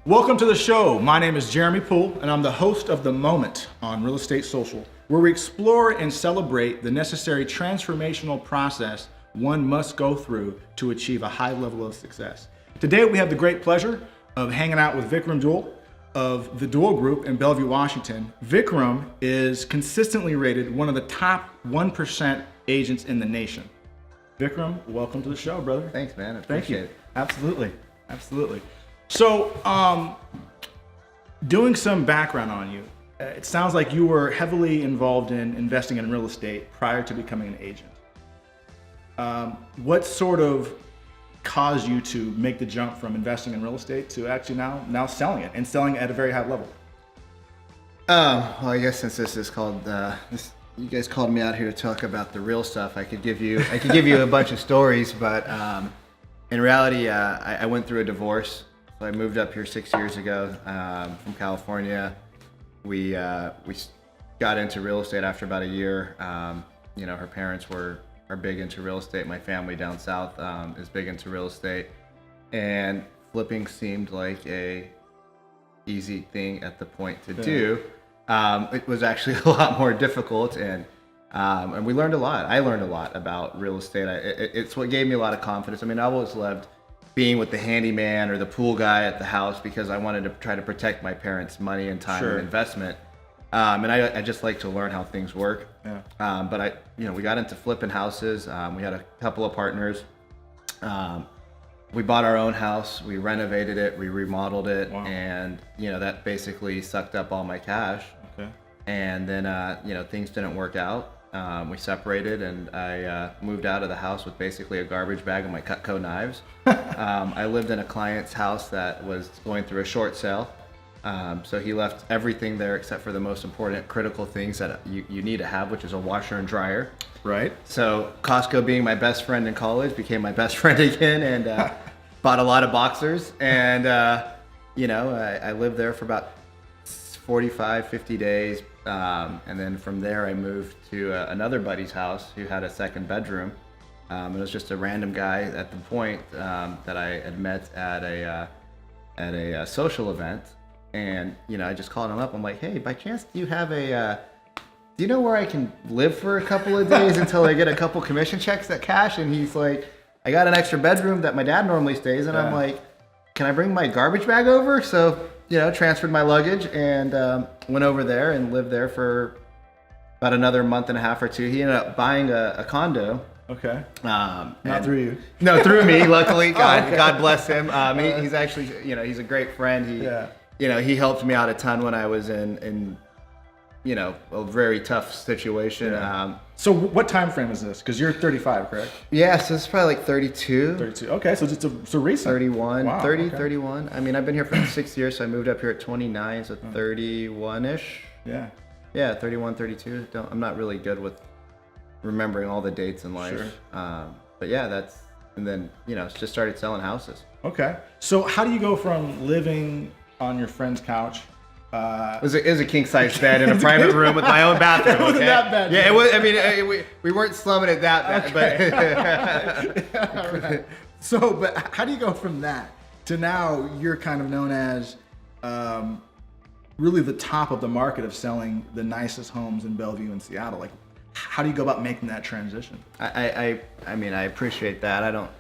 Welcome to the show. My name is Jeremy Poole, and I'm the host of The Moment on Real Estate Social, where we explore and celebrate the necessary transformational process one must go through to achieve a high level of success. Today, we have the great pleasure of hanging out with Vikram Deol of the Deol Group in Bellevue, Washington. Vikram is consistently rated one of the top 1% agents in the nation. Vikram, welcome to the show, brother. Thanks, man. I Thank you. appreciate it. Absolutely. So, doing some background on you, it sounds like you were heavily involved in investing in real estate prior to becoming an agent. What sort of caused you to make the jump from investing in real estate to actually now selling it and selling at a very high level? Well, I guess since this is called you guys called me out here to talk about the real stuff. I could give you a bunch of stories, but in reality, I went through a divorce. So I moved up here 6 years ago from California. We got into real estate after about a year. Her parents are big into real estate. My family down south is big into real estate, and flipping seemed like a easy thing at the point to do. It was actually a lot more difficult, and we learned a lot. I learned a lot about real estate. It's what gave me a lot of confidence. I mean, I always loved being with the handyman or the pool guy at the house because I wanted to try to protect my parents' money and time and investment. And I just like to learn how things work. Yeah. But we got into flipping houses. We had a couple of partners. We bought our own house. We renovated it. We remodeled it. Wow. And that basically sucked up all my cash. Okay. And then things didn't work out. We separated, and I moved out of the house with basically a garbage bag of my Cutco knives. I lived in a client's house that was going through a short sale. So he left everything there except for the most important critical things that you need to have, which is a washer and dryer. Right. So Costco, being my best friend in college, became my best friend again, and bought a lot of boxers. And I lived there for about 45, 50 days. And then from there I moved to another buddy's house who had a second bedroom. It was just a random guy at the point that I had met at a social event. And I just called him up. I'm like, hey, by chance, do you know where I can live for a couple of days until I get a couple commission checks that cash? And he's like, I got an extra bedroom that my dad normally stays in. I'm like, can I bring my garbage bag over? So transferred my luggage and went over there and lived there for about another month and a half or two. He ended up buying a condo. Okay. Not through you. No, through me. Luckily, God bless him. He's actually, he's a great friend. He helped me out a ton when I was in a very tough situation. Yeah. So what time frame is this? Because you're 35, correct? Yeah, so it's probably like 32. 32. Okay, so it's a recent. 31. Wow, 30, okay. 31. I mean, I've been here for 6 years, so I moved up here at 29, so 31-ish. Yeah. Yeah, 31, 32. I'm not really good with remembering all the dates in life. Sure. But yeah, and then, just started selling houses. Okay. So how do you go from living on your friend's couch? It was a king size bed in a private room with my own bathroom. It wasn't that bad. Yeah, it was. I mean, we weren't slumming it that bad. Okay. But all right. So, but how do you go from that to now you're kind of known as really the top of the market of selling the nicest homes in Bellevue and Seattle? Like, how do you go about making that transition? I mean, I appreciate that.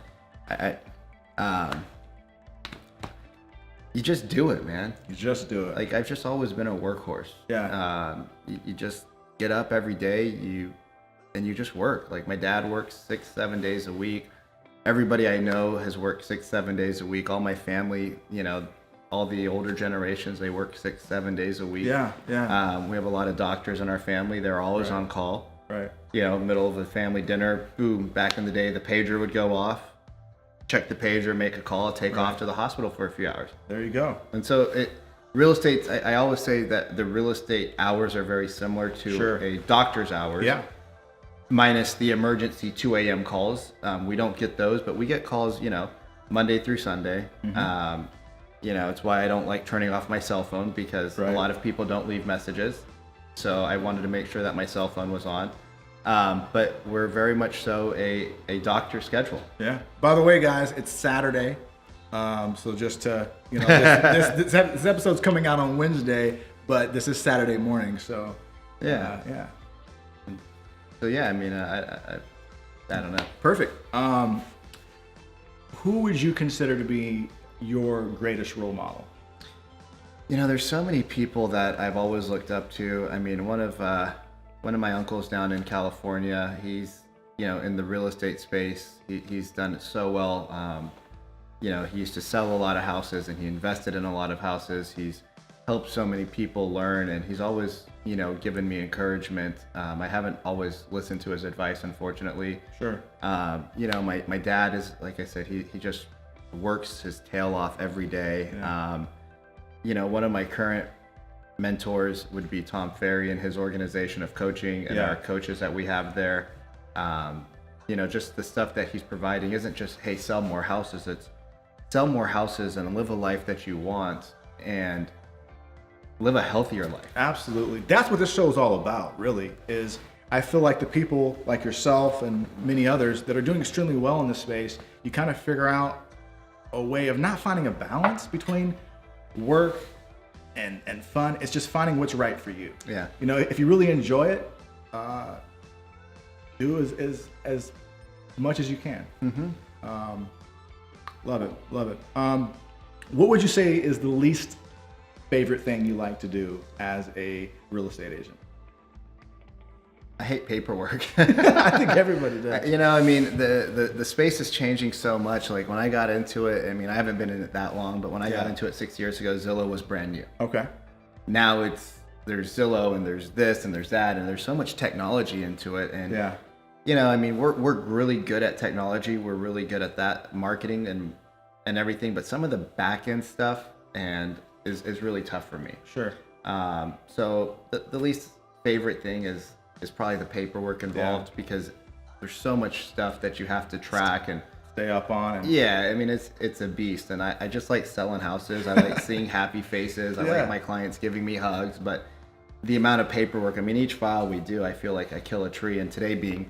You just do it, man. You just do it. Like, I've just always been a workhorse. Yeah. You just get up every day, and you just work. Like, my dad works 6-7 days a week. Everybody I know has worked 6-7 days a week. All my family, all the older generations, they work 6-7 days a week. Yeah. We have a lot of doctors in our family. They're always on call. Right. Middle of a family dinner, boom, back in the day, the pager would go off. Check the pager, make a call, take off to the hospital for a few hours. There you go. And so real estate, I always say that the real estate hours are very similar to a doctor's hours. Yeah. Minus the emergency 2 a.m. calls. We don't get those, but we get calls, Monday through Sunday. Mm-hmm. It's why I don't like turning off my cell phone because a lot of people don't leave messages. So I wanted to make sure that my cell phone was on. But we're very much so a doctor schedule. Yeah. By the way, guys, it's Saturday. So just to, this episode's coming out on Wednesday, but this is Saturday morning. So yeah. So yeah, I mean, I don't know. Perfect. Who would you consider to be your greatest role model? There's so many people that I've always looked up to. I mean, one of my uncles down in California, he's, in the real estate space, he's done it so well. He used to sell a lot of houses and he invested in a lot of houses. He's helped so many people learn, and he's always, given me encouragement. I haven't always listened to his advice, unfortunately. Sure. My dad is, like I said, he just works his tail off every day. Yeah. One of my current mentors would be Tom Ferry and his organization of coaching and our coaches that we have there. Just the stuff that he's providing isn't just, hey, sell more houses. It's sell more houses and live a life that you want and live a healthier life. Absolutely. That's what this show is all about, really, is I feel like the people like yourself and many others that are doing extremely well in this space, you kind of figure out a way of not finding a balance between work and fun. It's just finding what's right for you. Yeah. If you really enjoy it, do as much as you can. Mm-hmm. Love it. What would you say is the least favorite thing you like to do as a real estate agent? I hate paperwork. I think everybody does. The space is changing so much. Like when I got into it, I haven't been in it that long, but when I got into it 6 years ago, Zillow was brand new. Okay. Now there's Zillow and there's this and there's that, and there's so much technology into it. And we're really good at technology. We're really good at that marketing and everything, but some of the back end stuff is really tough for me. Sure. So the least favorite thing is probably the paperwork involved, because there's so much stuff that you have to track and stay up on. It's a beast. And I just like selling houses. I like seeing happy faces. I like my clients giving me hugs, but the amount of paperwork, each file we do, I feel like I kill a tree. And today being,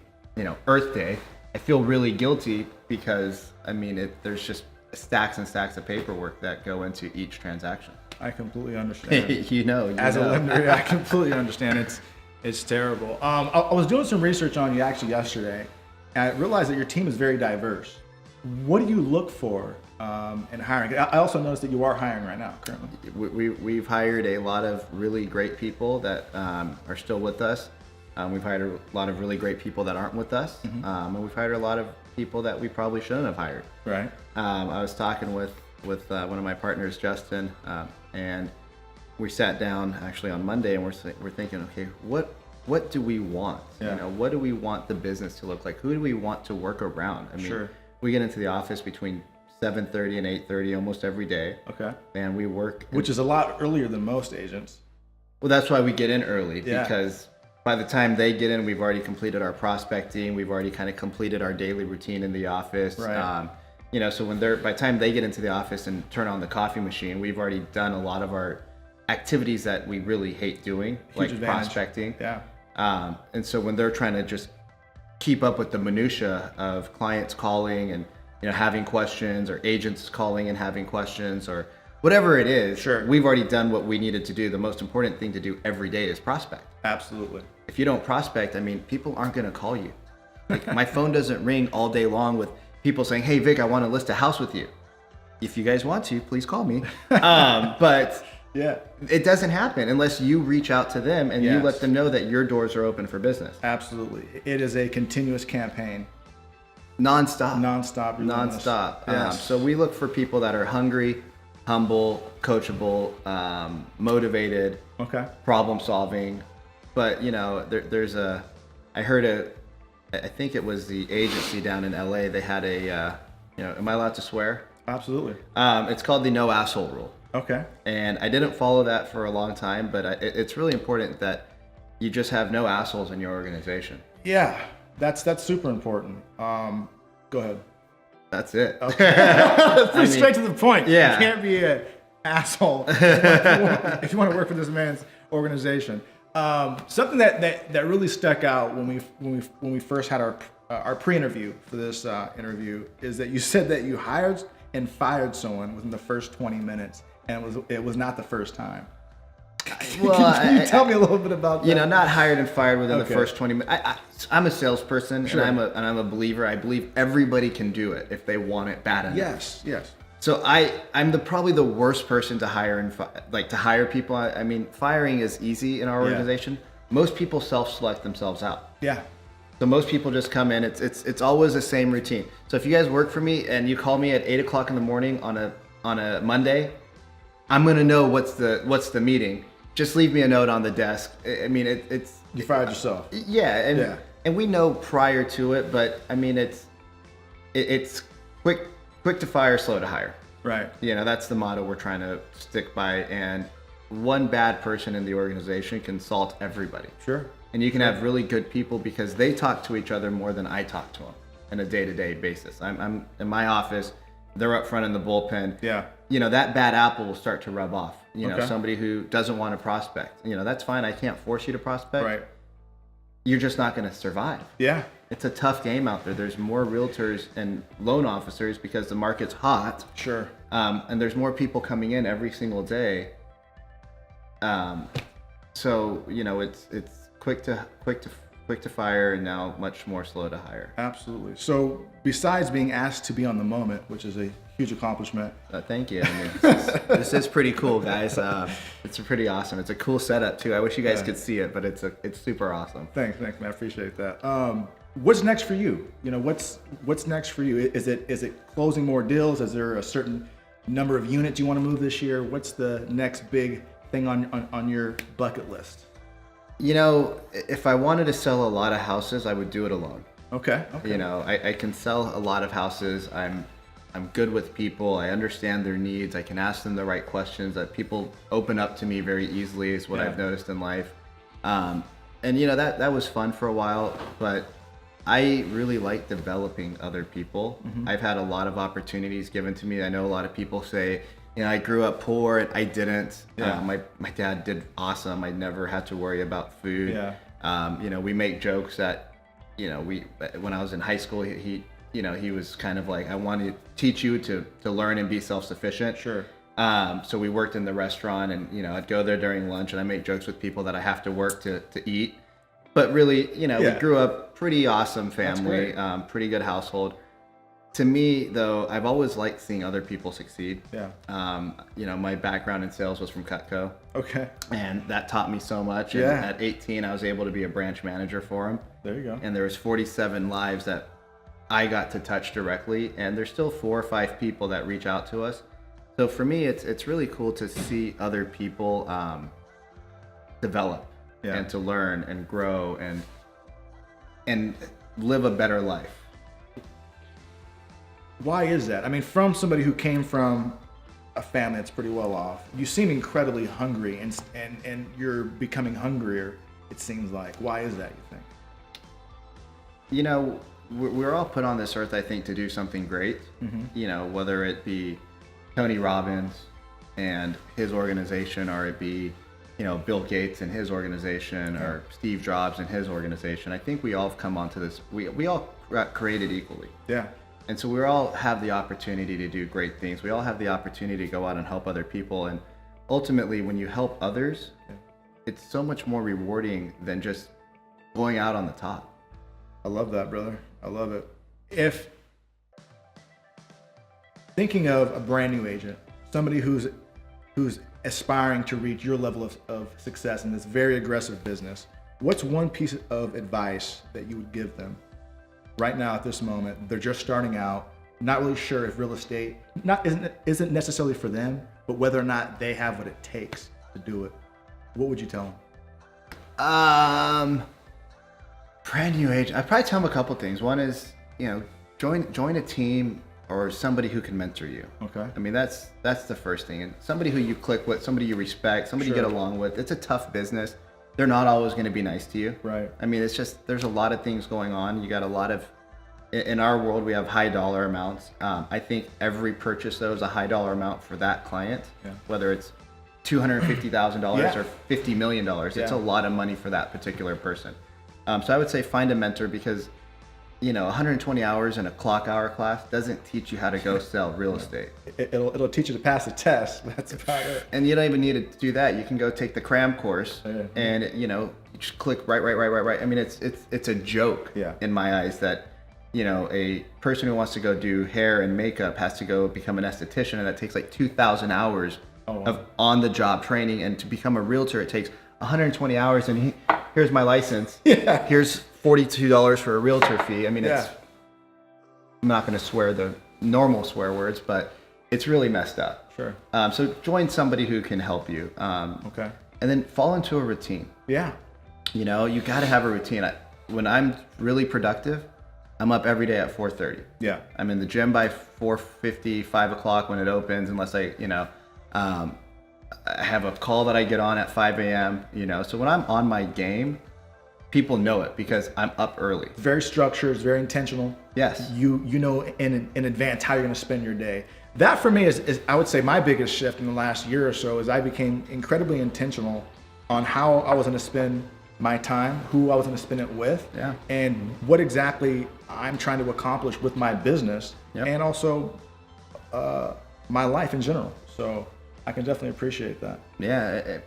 Earth Day, I feel really guilty because there's just stacks and stacks of paperwork that go into each transaction. I completely understand. As a lender, I completely understand. It's terrible. I was doing some research on you actually yesterday, and I realized that your team is very diverse. What do you look for in hiring? I also noticed that you are hiring right now, currently. We've hired a lot of really great people that are still with us. We've hired a lot of really great people that aren't with us, and we've hired a lot of people that we probably shouldn't have hired. Right. I was talking with one of my partners, Justin, and we sat down actually on Monday, and we're thinking, okay, what do we want? Yeah. What do we want the business to look like? Who do we want to work around? Sure. We get into the office between 7:30 and 8:30 almost every day. Okay. And we work, which is a lot earlier than most agents. Well, that's why we get in early, because by the time they get in, we've already completed our prospecting. We've already kind of completed our daily routine in the office. Right. So by the time they get into the office and turn on the coffee machine, we've already done a lot of our activities that we really hate doing, like prospecting. Yeah. And so when they're trying to just keep up with the minutia of clients calling and having questions, or agents calling and having questions, or whatever it is, sure, we've already done what we needed to do. The most important thing to do every day is prospect. Absolutely. If you don't prospect, people aren't going to call you. Like, my phone doesn't ring all day long with people saying, "Hey Vic, I want to list a house with you. If you guys want to, please call me." But yeah, it doesn't happen unless you reach out to them and you let them know that your doors are open for business. Absolutely. It is a continuous campaign. Non-stop. Yes. So we look for people that are hungry, humble, coachable, motivated, problem solving. But I think it was the agency down in LA. They had am I allowed to swear? Absolutely. It's called the no asshole rule. Okay. And I didn't follow that for a long time, but it's really important that you just have no assholes in your organization. Yeah, that's super important. Go ahead. That's it. Okay. Straight to the point. Yeah. You can't be an asshole if you want to work for this man's organization. Something that really stuck out when we first had our pre-interview for this interview is that you said that you hired and fired someone within the first 20 minutes, and it was not the first time. Well, Can you tell me a little bit about that? You know, not hired and fired within the Okay. first 20 minutes. I'm a salesperson, Sure. and I'm a believer. I believe everybody can do it if they want it bad enough. Yes. So I'm probably the worst person to hire and to hire people. I mean, firing is easy in our Yeah. organization. Most people self-select themselves out. Yeah. So most people just come in. It's always the same routine. So if you guys work for me and you call me at 8:00 in the morning on a Monday, I'm gonna know what's the meeting. Just leave me a note on the desk. I mean, it's You fired yourself. yeah, and we know prior to it, but I mean, it's quick to fire, slow to hire. Right. You know, that's the motto we're trying to stick by. And one bad person in the organization can salt everybody. Sure. And you can have really good people because they talk to each other more than I talk to them on a day-to-day basis. I'm in my office, they're up front in the bullpen. Yeah. You know, that bad apple will start to rub off. You know, Okay. somebody who doesn't want to prospect. You know, that's fine. I can't force you to prospect. Right. You're just not going to survive. Yeah. It's a tough game out there. There's more realtors and loan officers because the market's hot. Sure. And there's more people coming in every single day. So, you know, it's quick to fire and now much more slow to hire. Absolutely. So besides being asked to be on The Moment, which is a huge accomplishment. Thank you. I mean, this is pretty cool, guys. It's pretty awesome. It's a cool setup too. I wish you guys could see it, but it's super awesome. Thanks, man. I appreciate that. What's next for you? You know, what's next for you? Is it closing more deals? Is there a certain number of units you want to move this year? What's the next big thing on your bucket list? You know, if I wanted to sell a lot of houses, I would do it alone. Okay. You know, I can sell a lot of houses. I'm good with people. I understand their needs. I can ask them the right questions. That people open up to me very easily is what I've noticed in life. And you know, that was fun for a while, but I really like developing other people. Mm-hmm. I've had a lot of opportunities given to me. I know a lot of people say, you know, I grew up poor and I didn't. Yeah. My dad did awesome. I never had to worry about food. Yeah. You know, we make jokes that, you know, when I was in high school, he was kind of like, I want to teach you to learn and be self-sufficient. Sure. So we worked in the restaurant and, you know, I'd go there during lunch and I make jokes with people that I have to work to eat. But really, you know, we grew up pretty awesome family, pretty good household. To me, though, I've always liked seeing other people succeed. Yeah. You know, my background in sales was from Cutco. Okay. And that taught me so much. And Yeah. at 18, I was able to be a branch manager for them. There you go. And there was 47 lives that I got to touch directly. And there's still 4 or 5 people that reach out to us. So for me, it's really cool to see other people develop and to learn and grow and live a better life. Why is that? I mean, from somebody who came from a family that's pretty well off, you seem incredibly hungry, and you're becoming hungrier, it seems like. Why is that, you think? You know, we're all put on this earth, I think, to do something great. Mm-hmm. You know, whether it be Tony Robbins and his organization, or it be, you know, Bill Gates and his organization, or Steve Jobs and his organization. I think we all have come onto this. We all got created equally. Yeah. And so we all have the opportunity to do great things. We all have the opportunity to go out and help other people. And ultimately, when you help others, it's so much more rewarding than just going out on the top. I love that, brother. I love it. If thinking of a brand new agent, somebody who's aspiring to reach your level of success in this very aggressive business, what's one piece of advice that you would give them right now at this moment? They're just starting out, not really sure if real estate isn't necessarily for them, but whether or not they have what it takes to do it. What would you tell them? Brand new agent, I'd probably tell them a couple things. One is, you know, join a team or somebody who can mentor you. Okay. I mean, that's the first thing. And somebody who you click with, somebody you respect, somebody you get along with. It's a tough business. They're not always going to be nice to you. Right. I mean, it's just, there's a lot of things going on. You got a lot of, in our world, we have high dollar amounts. I think every purchase, though, is a high dollar amount for that client, whether it's $250,000 or $50 million. It's a lot of money for that particular person. So I would say find a mentor, because 120 hours in a clock hour class doesn't teach you how to go sell real estate. It'll teach you to pass the test. That's about it. And you don't even need to do that. You can go take the cram course, and you just click right. I mean, it's a joke in my eyes that a person who wants to go do hair and makeup has to go become an esthetician, and that takes like 2,000 hours of on-the-job training. And to become a realtor, it takes 120 hours. And here's my license. Yeah. Here's $42 for a realtor fee. I mean, I'm not going to swear the normal swear words, but it's really messed up. Sure. So join somebody who can help you. Okay. And then fall into a routine. Yeah. You got to have a routine. When I'm really productive, I'm up every day at 4:30. Yeah. I'm in the gym by 4:50, 5 o'clock when it opens, unless I have a call that I get on at 5 a.m. So when I'm on my game, people know it because I'm up early. It's very structured. It's very intentional. Yes. You know in advance how you're going to spend your day. That for me is I would say my biggest shift in the last year or so is I became incredibly intentional on how I was going to spend my time, who I was going to spend it with, and what exactly I'm trying to accomplish with my business and also my life in general. So I can definitely appreciate that. Yeah,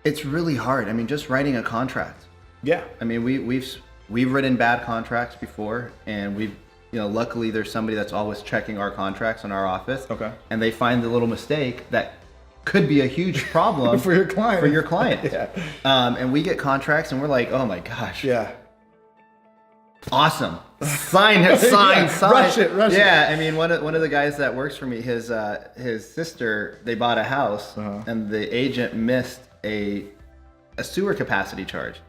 it's really hard. I mean, just writing a contract. Yeah. I mean, we've written bad contracts before, and we've luckily there's somebody that's always checking our contracts in our office. Okay. And they find the little mistake that could be a huge problem for your client. Yeah. And we get contracts, and we're like, oh my gosh. Yeah. Awesome. Sign it. Sign. Rush it. Yeah. I mean, one of the guys that works for me, his sister, they bought a house, and the agent missed a sewer capacity charge.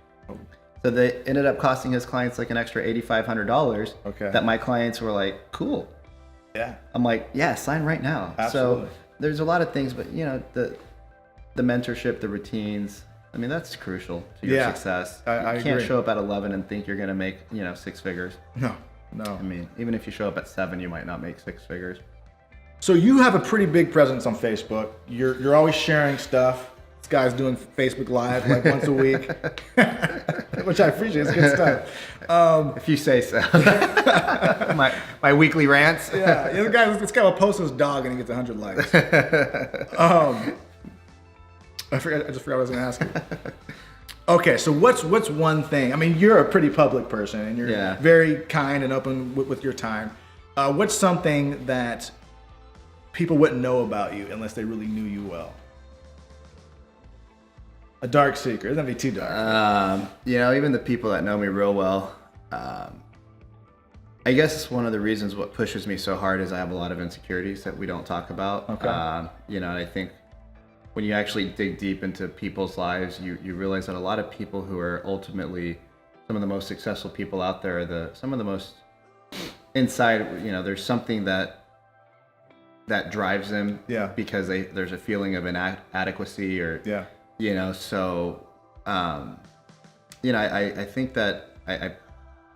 So they ended up costing his clients like an extra $8,500. Okay. That my clients were like, cool. Yeah. I'm like, yeah, sign right now. Absolutely. So there's a lot of things, but the mentorship, the routines, I mean, that's crucial to your success. I you can't agree. show up at 11 and think you're going to make, 6 figures. No. I mean, even if you show up at 7, you might not make 6 figures. So you have a pretty big presence on Facebook. You're always sharing stuff. This guy's doing Facebook Live like once a week, which I appreciate. It's good stuff. If you say so. my weekly rants. Yeah, this guy will post his dog and he gets 100 likes. I just forgot what I was going to ask you. Okay, so what's one thing? I mean, you're a pretty public person and you're very kind and open with your time. What's something that people wouldn't know about you unless they really knew you well? A dark secret. It doesn't have to be too dark. Even the people that know me real well, I guess one of the reasons what pushes me so hard is I have a lot of insecurities that we don't talk about. Okay. And I think when you actually dig deep into people's lives, you realize that a lot of people who are ultimately some of the most successful people out there are some of the most inside, there's something that drives them because there's a feeling of inadequacy or so I think that I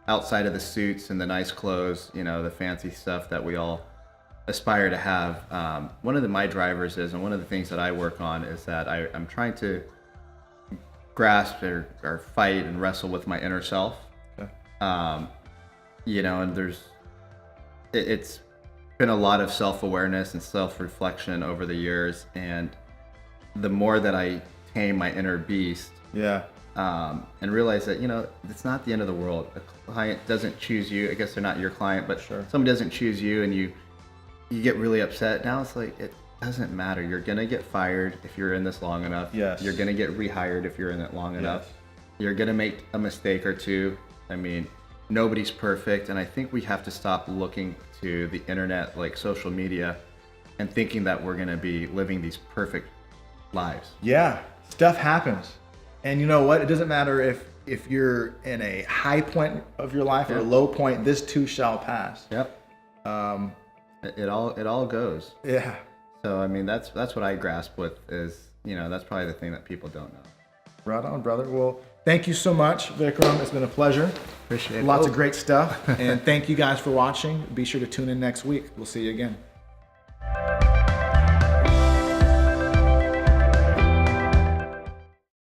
outside of the suits and the nice clothes, the fancy stuff that we all aspire to have, one of my drivers is, and one of the things that I work on is that I'm trying to grasp or fight and wrestle with my inner self. Okay. And it's been a lot of self-awareness and self-reflection over the years, and the more that I tame my inner beast, and realize that it's not the end of the world. A client doesn't choose you. I guess they're not your client, but somebody doesn't choose you, and you get really upset. Now it's like, it doesn't matter. You're gonna get fired if you're in this long enough. Yes. You're gonna get rehired if you're in it long enough. You're gonna make a mistake or two. I mean, nobody's perfect, and I think we have to stop looking to the internet, like social media, and thinking that we're gonna be living these perfect lives. Yeah, stuff happens. And you know what? It doesn't matter if you're in a high point of your life or a low point, this too shall pass. Yep. It all goes. Yeah. So I mean, that's what I grasp with is, that's probably the thing that people don't know. Right on, brother. Well, thank you so much, Vikram. It's been a pleasure. Appreciate it. Lots of great stuff. And thank you guys for watching. Be sure to tune in next week. We'll see you again.